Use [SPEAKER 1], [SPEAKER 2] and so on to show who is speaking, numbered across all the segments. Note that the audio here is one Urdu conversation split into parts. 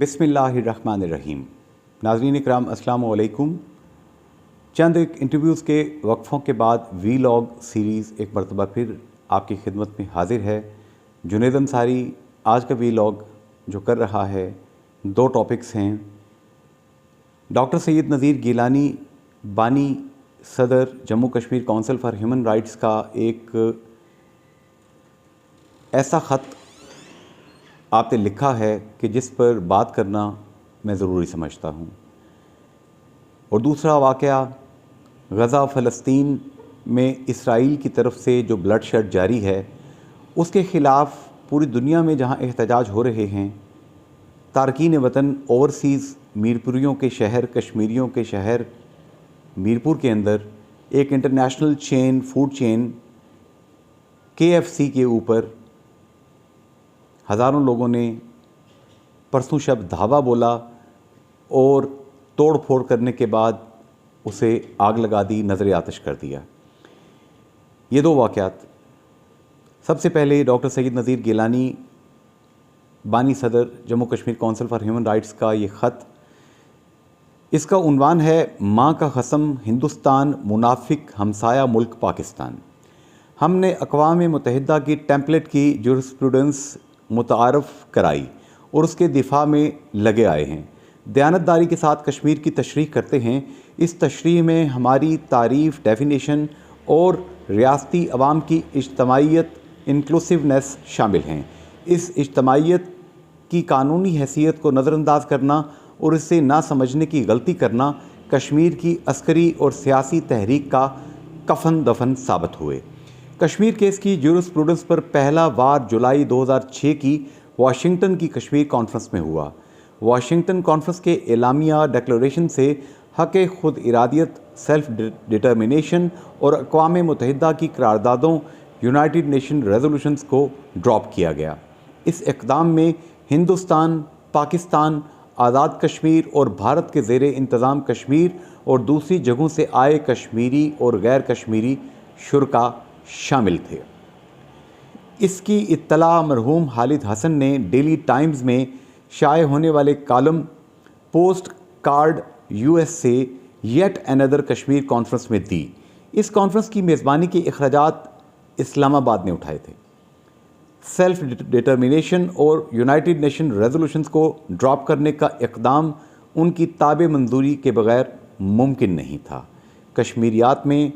[SPEAKER 1] بسم اللہ الرحمن الرحیم۔ ناظرین اکرام السلام علیکم۔ چند ایک انٹرویوز کے وقفوں کے بعد وی لاگ سیریز ایک مرتبہ پھر آپ کی خدمت میں حاضر ہے۔ جنید انصاری آج کا وی لاگ جو کر رہا ہے، دو ٹاپکس ہیں۔ ڈاکٹر سید نذیر گیلانی بانی صدر Jammu Kashmir council for human rights کا ایک ایسا خط آپ نے لکھا ہے کہ جس پر بات کرنا میں ضروری سمجھتا ہوں، اور دوسرا واقعہ غزہ فلسطین میں اسرائیل کی طرف سے جو بلڈ شیڈ جاری ہے اس کے خلاف پوری دنیا میں جہاں احتجاج ہو رہے ہیں، تارکین وطن اوورسیز میرپوریوں کے شہر، کشمیریوں کے شہر میرپور کے اندر ایک انٹرنیشنل چین، فوڈ چین KFC کے اوپر ہزاروں لوگوں نے پرسوں شب دھاوا بولا اور توڑ پھوڑ کرنے کے بعد اسے آگ لگا دی، نظر آتش کر دیا۔ یہ دو واقعات۔ سب سے پہلے ڈاکٹر سید نذیر گیلانی بانی صدر Jammu Kashmir council for human rights کا یہ خط، اس کا عنوان ہے ماں کا قسم، ہندوستان منافق ہمسایہ ملک پاکستان۔ ہم نے اقوام متحدہ کی ٹیمپلیٹ کی جورسپروڈنس متعارف کرائی اور اس کے دفاع میں لگے آئے ہیں۔ دیانتداری کے ساتھ کشمیر کی تشریح کرتے ہیں۔ اس تشریح میں ہماری تعریف، ڈیفینیشن اور ریاستی عوام کی اجتماعیت، انکلوسیونیس شامل ہیں۔ اس اجتماعیت کی قانونی حیثیت کو نظر انداز کرنا اور اسے نہ سمجھنے کی غلطی کرنا کشمیر کی عسکری اور سیاسی تحریک کا کفن دفن ثابت ہوئے۔ کشمیر کیس کی جورسپروڈنس پر پہلا وار جولائی 2006 کی واشنگٹن کی کشمیر کانفرنس میں ہوا۔ واشنگٹن کانفرنس کے اعلامیہ ڈکلریشن سے حق خود ارادیت، سیلف ڈٹرمنیشن اور اقوام متحدہ کی قراردادوں، یونائٹڈ نیشن ریزولوشنز کو ڈراپ کیا گیا۔ اس اقدام میں ہندوستان، پاکستان، آزاد کشمیر اور بھارت کے زیر انتظام کشمیر اور دوسری جگہوں سے آئے کشمیری اور غیر کشمیری شرکاء شامل تھے۔ اس کی اطلاع مرحوم خالد حسن نے ڈیلی ٹائمز میں شائع ہونے والے کالم پوسٹ کارڈ US سے یٹ انادر کشمیر کانفرنس میں دی۔ اس کانفرنس کی میزبانی کے اخراجات اسلام آباد نے اٹھائے تھے۔ سیلف ڈٹرمنیشن اور یونائٹڈ نیشن ریزولوشنز کو ڈراپ کرنے کا اقدام ان کی تابع منظوری کے بغیر ممکن نہیں تھا۔ کشمیریات میں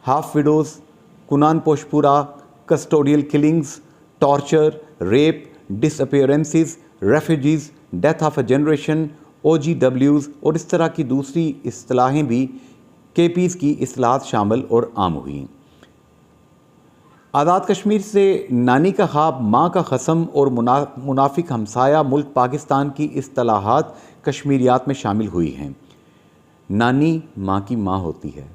[SPEAKER 1] half widows, Kunan Poshpora, custodial killings, torture, rape, disappearances, refugees, death of a generation, OGWs اور اس طرح کی دوسری اصطلاحیں بھی KPs کی اصطلاحات شامل اور عام ہوئیں۔ آزاد کشمیر سے نانی کا خواب، ماں کا قسم اور منافق ہمسایہ ملک پاکستان کی اصطلاحات کشمیریات میں شامل ہوئی ہیں۔ نانی ماں کی ماں ہوتی ہے،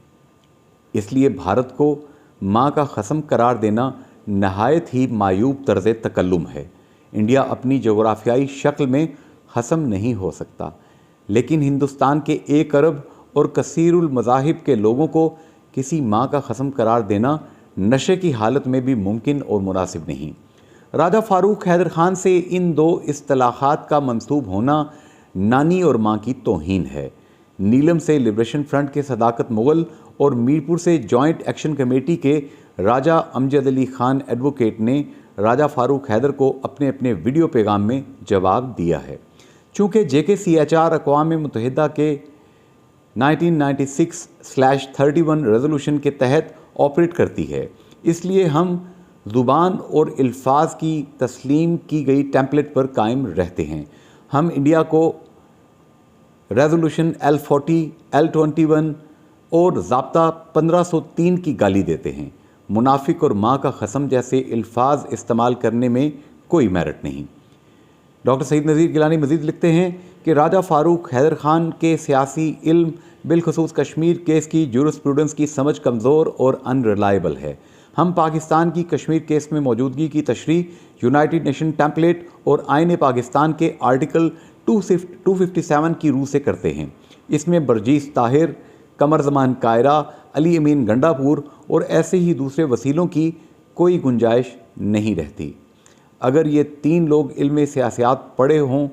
[SPEAKER 1] اس لیے بھارت کو ماں کا قسم قرار دینا نہایت ہی معیوب طرز تکلم ہے۔ انڈیا اپنی جغرافیائی شکل میں قسم نہیں ہو سکتا، لیکن ہندوستان کے 1 ارب اور کثیر المذاہب کے لوگوں کو کسی ماں کا قسم قرار دینا نشے کی حالت میں بھی ممکن اور مناسب نہیں۔ راجہ فاروق حیدر خان سے ان دو اصطلاحات کا منسوب ہونا نانی اور ماں کی توہین ہے۔ نیلم سے لبریشن فرنٹ کے صداقت مغل اور میرپور سے جوائنٹ ایکشن کمیٹی کے راجہ امجد علی خان ایڈوکیٹ نے راجہ فاروق حیدر کو اپنے ویڈیو پیغام میں جواب دیا ہے۔ چونکہ JKCHR اقوام متحدہ کے 1996/31 ریزولوشن کے تحت آپریٹ کرتی ہے، اس لیے ہم زبان اور الفاظ کی تسلیم کی گئی ٹیمپلیٹ پر قائم رہتے ہیں۔ ہم انڈیا کو ریزولوشن L40، L21 اور ضابطہ 1503 کی گالی دیتے ہیں۔ منافق اور ماں کا قسم جیسے الفاظ استعمال کرنے میں کوئی میرٹ نہیں۔ ڈاکٹر سید نذیر گیلانی مزید لکھتے ہیں کہ راجہ فاروق حیدر خان کے سیاسی علم، بالخصوص کشمیر کیس کی جورسپروڈنس کی سمجھ کمزور اور ان ریلائبل ہے۔ ہم پاکستان کی کشمیر کیس میں موجودگی کی تشریح یونائٹڈ نیشن ٹیمپلیٹ اور آئین پاکستان کے آرٹیکل 257 کی روح سے کرتے ہیں۔ اس میں برجیس طاہر، قمر زمان کائرہ، علی امین گنڈاپور اور ایسے ہی دوسرے وسیلوں کی کوئی گنجائش نہیں رہتی۔ اگر یہ 3 لوگ علم سیاسیات پڑھے ہوں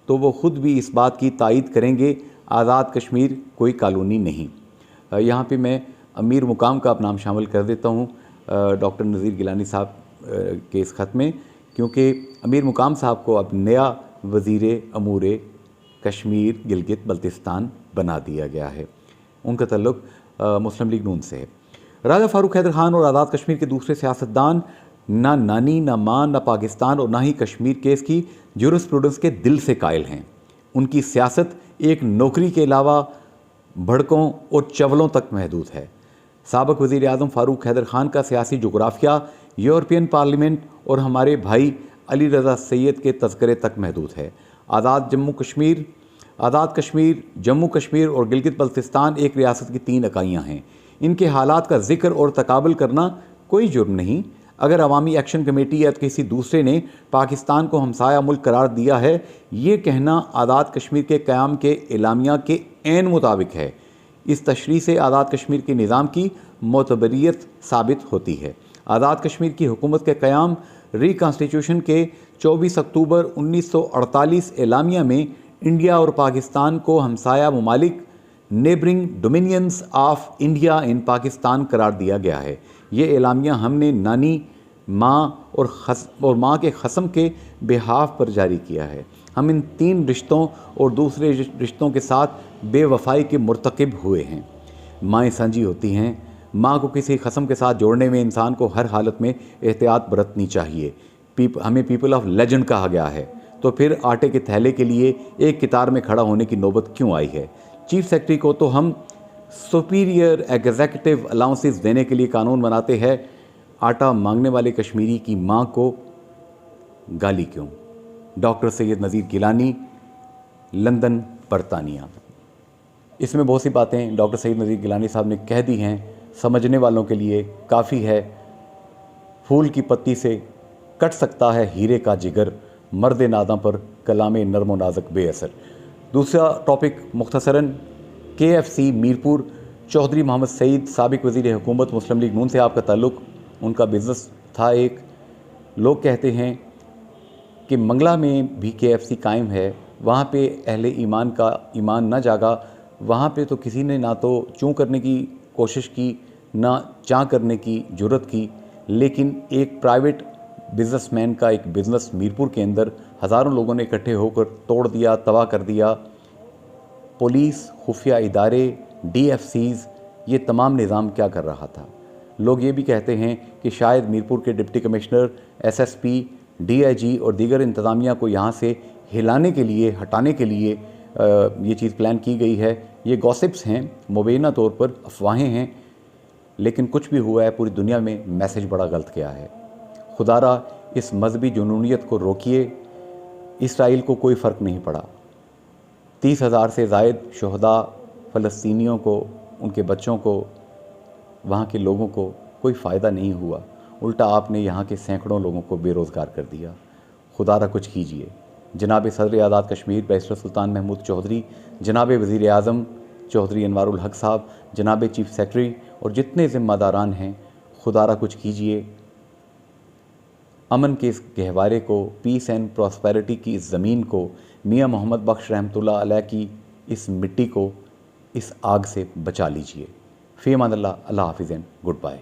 [SPEAKER 1] تو وہ خود بھی اس بات کی تائید کریں گے آزاد کشمیر کوئی کالونی نہیں۔ یہاں پہ میں امیر مقام کا نام شامل کر دیتا ہوں ڈاکٹر نذیر گیلانی صاحب کے اس خط میں، کیونکہ امیر مقام صاحب کو اب نیا وزیر امور کشمیر گلگت بلتستان بنا دیا گیا ہے۔ ان کا تعلق مسلم لیگ نون سے ہے۔ راجہ فاروق حیدر خان اور آزاد کشمیر کے دوسرے سیاستدان نہ نانی، نہ ماں، نہ پاکستان اور نہ ہی کشمیر کیس کی جورسپروڈنس کے دل سے قائل ہیں۔ ان کی سیاست ایک نوکری کے علاوہ بھڑکوں اور چولوں تک محدود ہے۔ سابق وزیر اعظم فاروق حیدر خان کا سیاسی جغرافیہ یورپین پارلیمنٹ اور ہمارے بھائی علی رضا سید کے تذکرے تک محدود ہے۔ آزاد کشمیر، جموں کشمیر اور گلگت بلتستان ایک ریاست کی 3 اکائیاں ہیں۔ ان کے حالات کا ذکر اور تقابل کرنا کوئی جرم نہیں۔ اگر عوامی ایکشن کمیٹی یا کسی دوسرے نے پاکستان کو ہمسایہ ملک قرار دیا ہے، یہ کہنا آزاد کشمیر کے قیام کے اعلامیہ کے عین مطابق ہے۔ اس تشریح سے آزاد کشمیر کے نظام کی معتبریت ثابت ہوتی ہے۔ آزاد کشمیر کی حکومت کے قیام ری کانسٹیٹیوشن کے 24 اکتوبر 1948 اعلامیہ میں انڈیا اور پاکستان کو ہمسایہ ممالک نیبرنگ ڈومینینز آف انڈیا ان پاکستان قرار دیا گیا ہے۔ یہ اعلامیہ ہم نے نانی، ماں اور ماں کے قسم کے بحاف پر جاری کیا ہے۔ ہم ان 3 رشتوں اور دوسرے رشتوں کے ساتھ بے وفائی کے مرتکب ہوئے ہیں۔ مائیں سانجھی ہوتی ہیں۔ ماں کو کسی قسم کے ساتھ جوڑنے میں انسان کو ہر حالت میں احتیاط برتنی چاہیے۔ ہمیں پیپل آف لیجنڈ کہا گیا ہے، تو پھر آٹے کے تھیلے کے لیے ایک قطار میں کھڑا ہونے کی نوبت کیوں آئی ہے؟ چیف سیکرٹری کو تو ہم سپیریئر ایگزیکٹو الاؤنسز دینے کے لیے قانون بناتے ہیں، آٹا مانگنے والے کشمیری کی ماں کو گالی کیوں؟ ڈاکٹر سید نذیر گیلانی، لندن، برطانیہ۔ اس میں بہت سی باتیں ڈاکٹر سید نذیر گیلانی صاحب نے کہہ دی ہیں، سمجھنے والوں کے لیے کافی ہے۔ پھول کی پتی سے کٹ سکتا ہے ہیرے کا جگر، مرد ناداں پر کلام نرم و نازک بے اثر۔ دوسرا ٹاپک مختصراً KFC میرپور، چودھری محمد سعید سابق وزیر حکومت مسلم لیگ نون سے آپ کا تعلق، ان کا بزنس تھا ایک۔ لوگ کہتے ہیں کہ منگلہ میں بھی KFC قائم ہے، وہاں پہ اہل ایمان کا ایمان نہ جاگا، وہاں پہ تو کسی نے نہ تو چوں کرنے کی کوشش کی، نہ چاں کرنے کی جرت کی، لیکن ایک پرائیویٹ بزنس مین کا ایک بزنس میرپور کے اندر ہزاروں لوگوں نے اکٹھے ہو کر توڑ دیا، تباہ کر دیا۔ پولیس، خفیہ ادارے، DFCs، یہ تمام نظام کیا کر رہا تھا؟ لوگ یہ بھی کہتے ہیں کہ شاید میرپور کے ڈپٹی کمشنر، SSP، DIG اور دیگر انتظامیہ کو یہاں سے ہلانے کے لیے، ہٹانے کے لیے یہ چیز پلان کی گئی ہے۔ یہ گوسپس ہیں، مبینہ طور پر افواہیں ہیں، لیکن کچھ بھی ہوا ہے پوری دنیا میں میسج بڑا غلط کیا ہے۔ خدا را اس مذہبی جنونیت کو روکیے۔ اسرائیل کو کوئی فرق نہیں پڑا، 30,000 سے زائد شہداء فلسطینیوں کو، ان کے بچوں کو، وہاں کے لوگوں کو کوئی فائدہ نہیں ہوا، الٹا آپ نے یہاں کے سینکڑوں لوگوں کو بے روزگار کر دیا۔ خدا را کچھ کیجئے۔ جناب صدر آزاد کشمیر بیرسٹر سلطان محمود چودھری، جناب وزیر اعظم چودھری انوار الحق صاحب، جناب چیف سیکرٹری اور جتنے ذمہ داران ہیں، خدا را کچھ کیجئے۔ امن کے اس گہوارے کو، پیس اینڈ پراسپیرٹی کی اس زمین کو، میاں محمد بخش رحمۃ اللہ علیہ کی اس مٹی کو اس آگ سے بچا لیجئے۔ فی امان اللہ، اللہ حافظ، گڈ بائے۔